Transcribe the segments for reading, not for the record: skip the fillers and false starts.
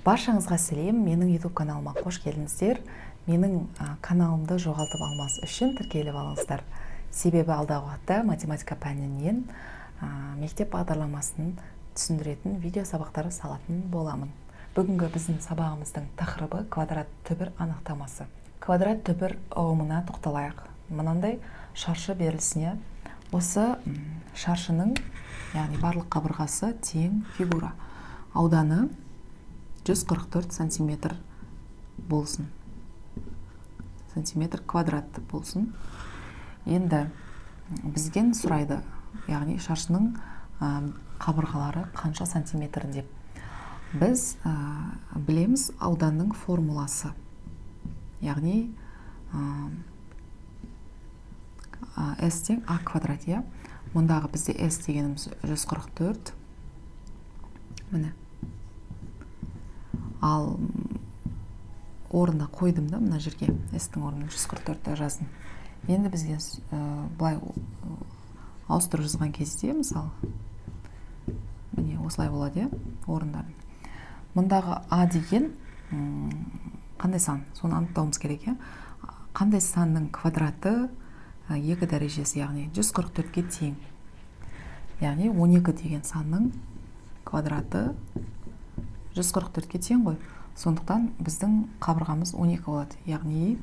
Баршаңызға сәлем, менің YouTube каналыма қош келдіңіздер. Менің каналымды жоғалтып алмас үшін тіркеліп алыңыздар. Себебі алдағы уақытта математика пәнінен мектеп бағдарламасын түсіндіретін видео сабақтары салатын боламын. Бүгінгі біздің сабағымыздың тақырыбы квадрат түбір анықтамасы. Квадрат түбір ұғымына тоқталайық. Мынандай шаршы берілісіне осы шаршының, яғни барлық қабырғасы тең фигура. Ауданы 144 сантиметр болсын. Сантиметр квадрат болсын. Енді бізден сұрайды, яғни шаршының қабырғалары қанша сантиметр деп. Біз білеміз ауданның формуласы. Яғни S тең А квадрат. Мұндағы бізде S дегеніміз 144. Міне. Ал орнына қойдым да, мына жерге S-тің орнына 144 жаздым. Енді бізге былай ауыстырып жазған кезде, мысалы, міне осылай болады, орындарын. Мұндағы А деген қандай сан? Соны анықтауымыз керек. Қандай санның квадраты екі дәрежесі, яғни 144-ге тең. Яғни 12 деген санның квадраты 144-ке тең ғой. Сондықтан біздің қабырғамыз 12 болады. Яғни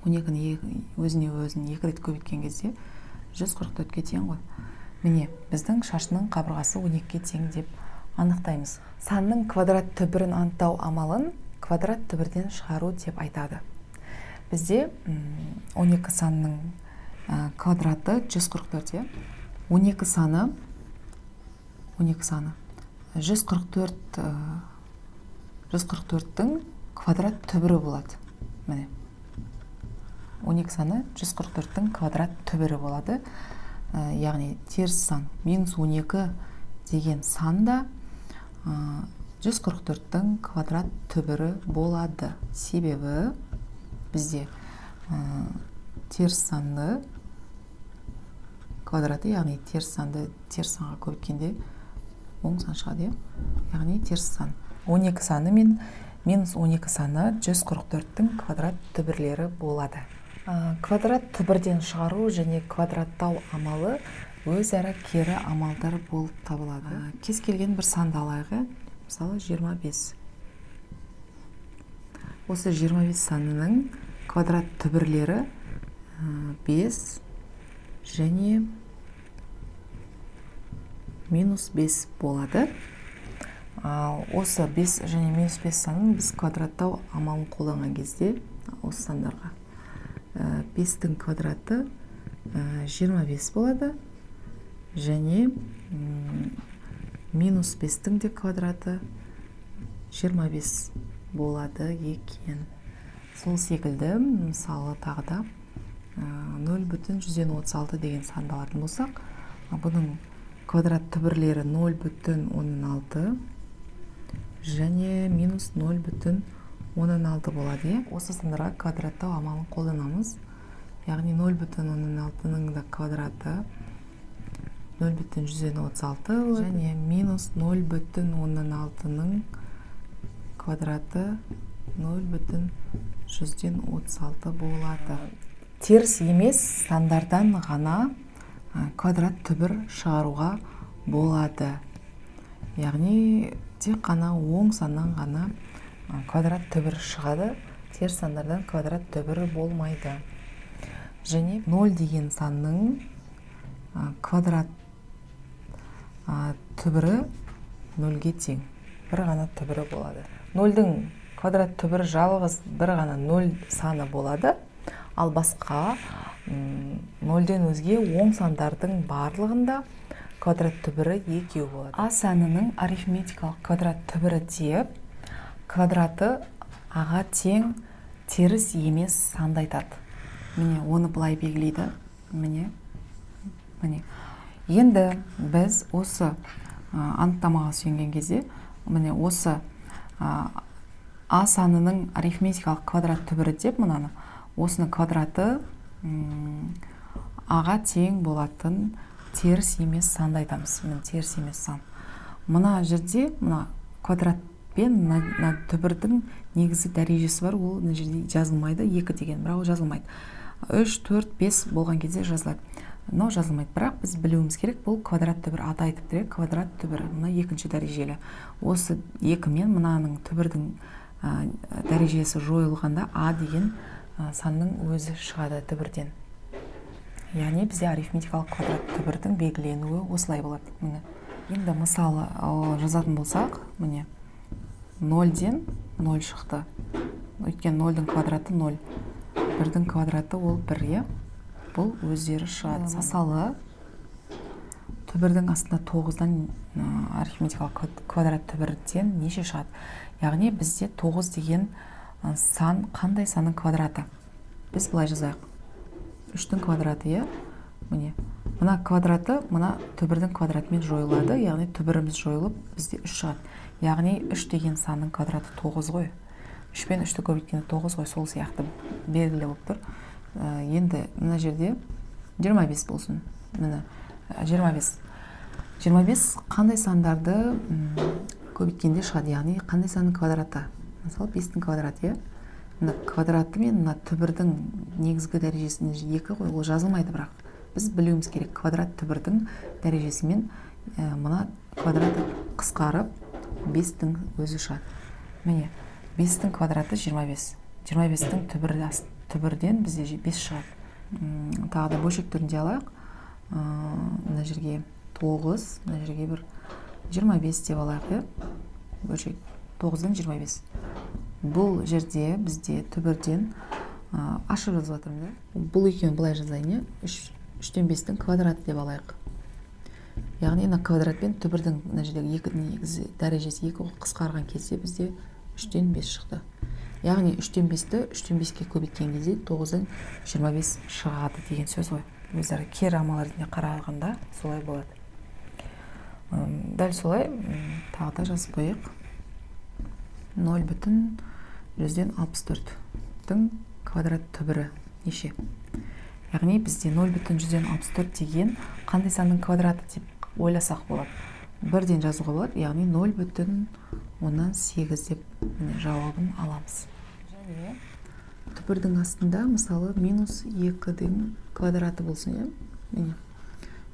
12-ні өзіне екі рет көбейткен кезде 144-ке тең ғой. Міне, біздің шаршының қабырғасы 12-ке тең деп анықтаймыз. Санның квадрат түбірін анықтау амалын квадрат түбірден шығару деп айтады. Бізде 12 санның квадраты 144. 12 саны 144-тің квадрат түбірі болады. Міне. 12 саны 144-тің квадрат түбірі болады. Яғни теріс сан -12 деген санда 144-тің квадрат түбірі болады. Себебі бізде теріс санды квадраты, яғни теріс санды теріс санға көбейткенде оң сан шығады. Яғни теріс сан. 12 саны мен -12 саны 144-тің квадрат түбірлері болады. Квадрат түбірден шығару және квадраттау амалы өзара кері амалдар болып табылады. Кез келген бір санды алайық, мысалы 25. Осы 25 санының квадрат түбірлері 5 және -5 болады. Осы 5 және -5 санын біз квадраттау амалын қолданған кезде осы сандарға 5-тің квадраты 25 болады және -5-тің де квадраты 25 болады екен. Сол секілді, мысалы тағы да 0,136 деген санды алатын болсақ, бұның квадрат түбірлері 0,16 және -0,16 болады. Осы сандарға квадраттау амалын қолданамыз. Яғни 0,16-ның да квадраты 0,136 және -0,16-ның квадраты 0,136 болады. Теріс емес сандардан ғана квадрат түбір шығаруға болады. Яғни тек қана оң саннан ғана квадрат түбір шығады, теріс сандардан квадрат түбірі болмайды. Және 0 деген санның квадрат түбірі 0-ге тең. Бір ғана түбірі болады. 0-дің квадрат түбірі жалғыз бір ғана 0 саны болады. Ал басқа 0-ден өзге оң сандардың барлығында квадрат түбірі 2 болады. А санының арифметикалық квадрат түбірі деп квадраты аға тең теріс емес санды айтады. Міне, оны былай белгілейді. Міне. Енді біз осы анықтамаға сүйенген кезде, міне осы А санының арифметикалық квадрат түбірі деп мұнаны, осының квадраты аға тең болатын теріс емес санды айтамыз. Теріс емес сан. Мына жерде мына квадрат пен мына түбірдің негізі дәрежесі бар, ол мына жерде жазылмайды, 2 деген, бірақ ол жазылмайды. 3, 4, 5 болған кезде жазылады. Мынау жазылмайды, бірақ біз білуіміз керек, бұл квадрат түбір, аты айтып тұр, квадрат түбір, мына 2-ші дәрежелі. Осы 2 мен мынаның түбірдің дәрежесі жойылғанда а деген санның өзі шығады түбірден. Яғни бізде арифметикалық квадрат түбірдің белгіленуі осылай болады. Міне. Енді мысалы жазатын болсақ, міне 0-ден 0 шықты. Өйткені 0-дің квадраты 0. 1-дің квадраты ол 1, е? Бұл өздері шығады. Мысалы, түбірдің астында 9-дан арифметикалық квадрат түбірден неше шығады? Яғни бізде 9 деген сан қандай санның квадраты? Біз былай жазайық. 3-дің квадраты, е? Міне. Мына квадраты, мына түбірдің квадратымен жойылады. Яғни түбіріміз жойылып, бізде 3 шығады. Яғни 3 деген санның квадраты 9 ғой. 3 пен 3-ті көбейткенде 9 ғой, сол сияқты белгілі болып тұр. Енді мына жерде 25 болсын. Міне 25. 25 қандай сандарды көбейткенде шығады, яғни қандай санның квадраты? Мысалы 5-тің квадраты, е? Мына квадраты мен мына түбірдің негізгі дәрежесіне 2 ғой, ол жазылмайды, бірақ біз білуіміз керек, квадрат түбірдің дәрежесімен мына квадраты қысқарып 5-тің өзі шығады. Міне 5-тің квадраты 25. 25-тің түбірден бізде 5 шығады. Тағы да бөлшек түрінде алайық. Мына жерге 9, мына жерге бір 25 деп алайық, е? Бөлшек 9-дан 25. Бұл жерде бізде түбірден ашып жазып жатырмын, да? Бұл екеуін былай жазайын, е? 3-тен 5-тің квадраты деп алайық. Яғни мына квадрат пен түбірдің мына жердегі 2 негізі дәрежесі 2 қысқарған кезде бізде 3-тен 5 шықты. Яғни 3-тен 5-ті 3-тен 5-ке көбейткен кезде 9-дан 25 шығады деген сөз ғой. Өздері кері амал ретінде қаралғанда солай болады. Дәл солай тағы да жазып қойық. 0,164-тің квадрат түбірі неше? Яғни бізде 0,164 деген қандай санның квадраты деп ойласақ болады. 1-ден жазуға болады, яғни 0,8 деп жауабын аламыз. Және түбірдің астында, мысалы, -2-дің квадраты болсын, е?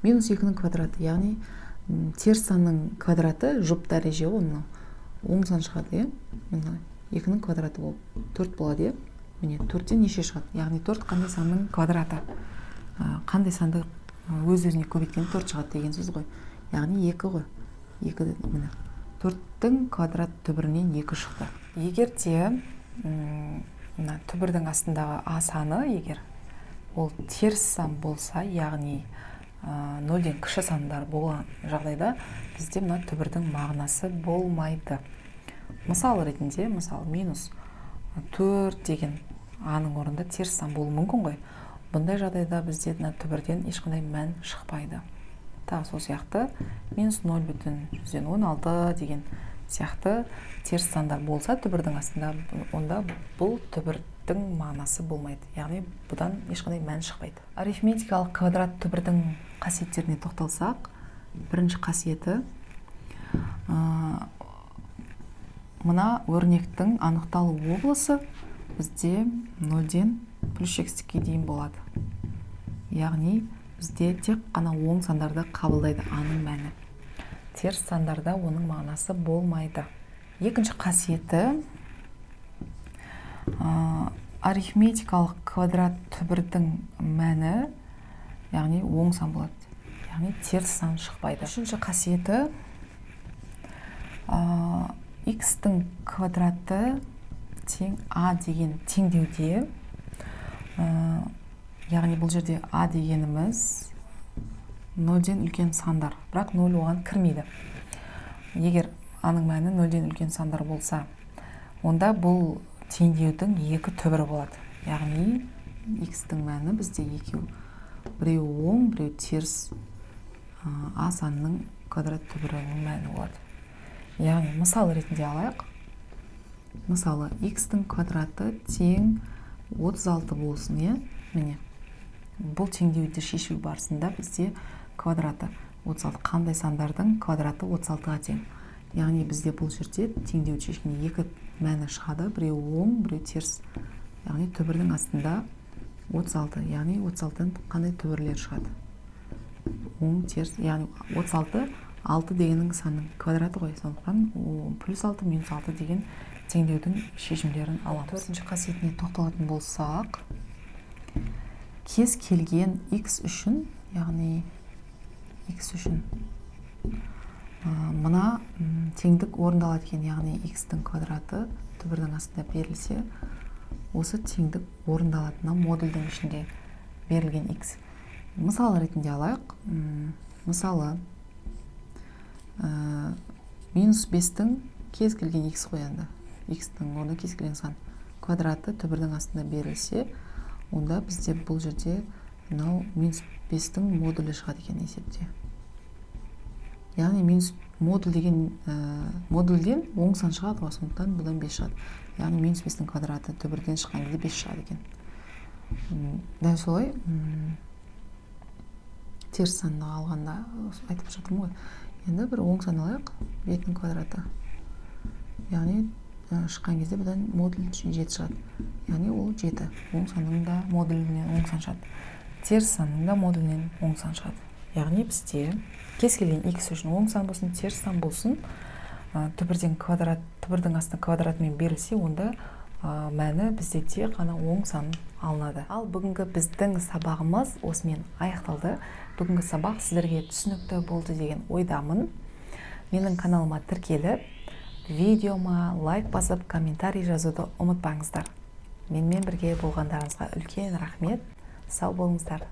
-2-ның квадраты, яғни теріс санның квадраты жұп дәреже ғой, оң сан шығады, е? 2-ның квадраты болып 4 болады, е? Міне 4-тен неше шығады? Яғни 4 қандай санның квадраты? Қандай санды өз-өзіне көбейткенде 4 шығады деген сөз ғой. Яғни 2 ғой. 4-тің квадрат түбірінен 2 шықты. Егер де түбірдің астындағы а саны, егер ол теріс сан болса, яғни 0-ден кіші сандар болған жағдайда, бізде мына түбірдің мағынасы болмайды. Мысал ретінде, мысалы, -4 деген аның орнында теріс сан болуы мүмкін ғой. Бұндай жағдайда бізде түбірден ешқандай мән шықпайды. Тағы сол сияқты -0,16 деген сияқты теріс сандар болса түбірдің астында, онда бұл түбірдің мағынасы болмайды. Яғни бұдан ешқандай мән шықпайды. Арифметикалық квадрат түбірдің қасиеттеріне тоқталсақ, бірінші қасиеті, мына өрнектің анықталу облысы бізде 0-ден плюс x-ке дейін болады. Яғни бізде тек қана оң сандарды қабылдайды аның мәні. Теріс сандарда оның мағынасы болмайды. Екінші қасиеті, арифметикалық квадрат түбірдің мәні, яғни оң сан болады. Яғни теріс сан шықпайды. Үшінші қасиеті, x-тің квадраты тең а деген теңдеуде, яғни бұл жерде а дегеніміз 0-ден үлкен сандар, бірақ 0 оған кірмейді. Егер аның мәні 0-ден үлкен сандар болса, онда бұл теңдеудің 2 түбірі болады. Яғни x-тің мәні бізде екеу, біреу оң, біреу теріс а санның квадрат түбірінің мәні болады. Яғни мысал ретінде алайық. Мысалы, x-тің квадраты тең 36 болсын, е? Міне, бұл теңдеуді шешу барысында бізде квадраты 36, қандай сандардың квадраты 36-ға тең? яғни бізде бұл жерде теңдеуді шешкенде екі мәні шығады, біреуі оң, біреуі теріс. Яғни түбірдің астында 36, яғни 36-дан қандай түбірлер шығады? Оң, теріс, яғни 36 6 дегеннің санның квадраты ғой, сондықтан плюс 6 минус 6 деген теңдеудің шешімдерін аламыз. Төртінші қасиетіне тоқталатын болсақ, кез келген x үшін, яғни x үшін мына теңдік орындалады екен, яғни x-тің квадраты түбірдің астында берілсе, осы теңдік орындалатына модульдің ішінде берілген x. Мысал ретінде алайық. Мысалы, минус 5-тің кез келген x қоянды. X-тің орнына кез келген сан квадраты түбірдің астында берілсе, онда бізде бұл жерде минус 5-тің модулі шығады екен есепте. Яғни минус модуль деген модульден оң сан шығады ғой, сондықтан бұдан 5 шығады. Яғни минус 5-тің квадраты түбірден шыққан кезде 5 шығады екен. Дәл солай теріс санды алғанда айтып жатырмын ғой. Енді бір оң сан алайық, 7-тің квадраты. Яғни шыққан кезде бұдан модуль 7 шығады. Яғни ол 7. Оң санның да модулінен оң сан шығады. Теріс санның да модулінен оң сан шығады. Яғни бізде кез келген x үшін оң сан болсын, теріс сан болсын, түбірдің астына квадратымен берілсе, онда мәні бізде тек қана оң сан алынады. Ал бүгінгі біздің сабағымыз осымен аяқталды. Бүгінгі сабақ сіздерге түсінікті болды деген ойдамын. Менің каналыма тіркеліп, видеома лайк басып, комментарий жазуды ұмытпаңыздар. Менімен бірге болғандарыңызға үлкен рахмет. Сау болыңыздар.